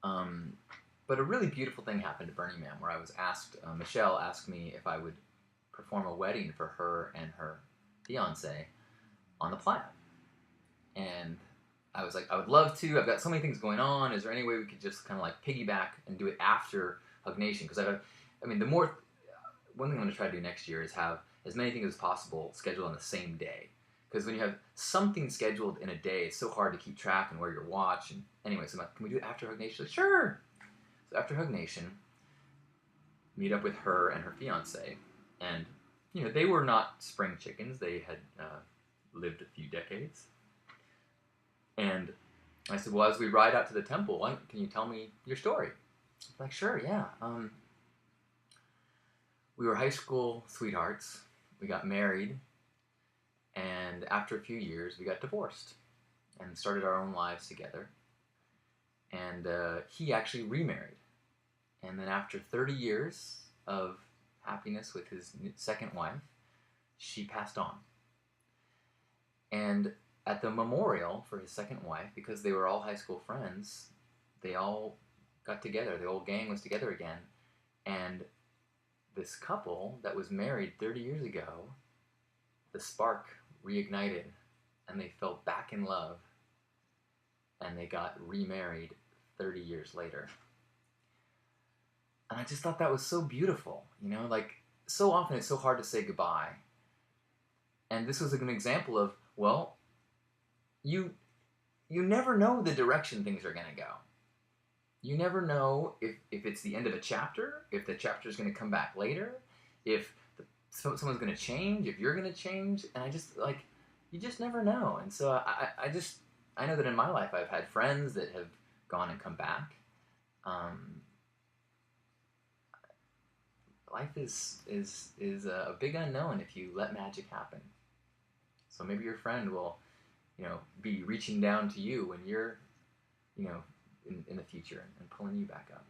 Um, but a really beautiful thing happened at Burning Man where I was asked, Michelle asked me if I would perform a wedding for her and her fiance on the playa. And I was like, I would love to. I've got so many things going on. Is there any way we could just kind of like piggyback and do it after Hug Nation? Because I mean, the more one thing I'm going to try to do next year is have as many things as possible scheduled on the same day. Because when you have something scheduled in a day, it's so hard to keep track and wear your watch. And anyway, so I'm like, can we do it after Hug Nation? Like, sure. So after Hug Nation, meet up with her and her fiance, and they were not spring chickens. They had lived a few decades, and I said, well, as we ride out to the temple, can you tell me your story? Like, sure, yeah. We were high school sweethearts. We got married, and after a few years, we got divorced and started our own lives together. And he actually remarried. And then after 30 years of happiness with his second wife, she passed on. And at the memorial for his second wife, because they were all high school friends, they all got together. The whole gang was together again. And this couple that was married 30 years ago, the spark reignited and they fell back in love and they got remarried 30 years later. And I just thought that was so beautiful, like so often it's so hard to say goodbye. And this was an example of, well, you never know the direction things are going to go. You never know if it's the end of a chapter, if the chapter is going to come back later, if someone's going to change, if you're going to change. And I just, like, you just never know. And so I know that in my life I've had friends that have gone and come back. Life is a big unknown if you let magic happen. So maybe your friend will, be reaching down to you when you're, in the future and pulling you back up.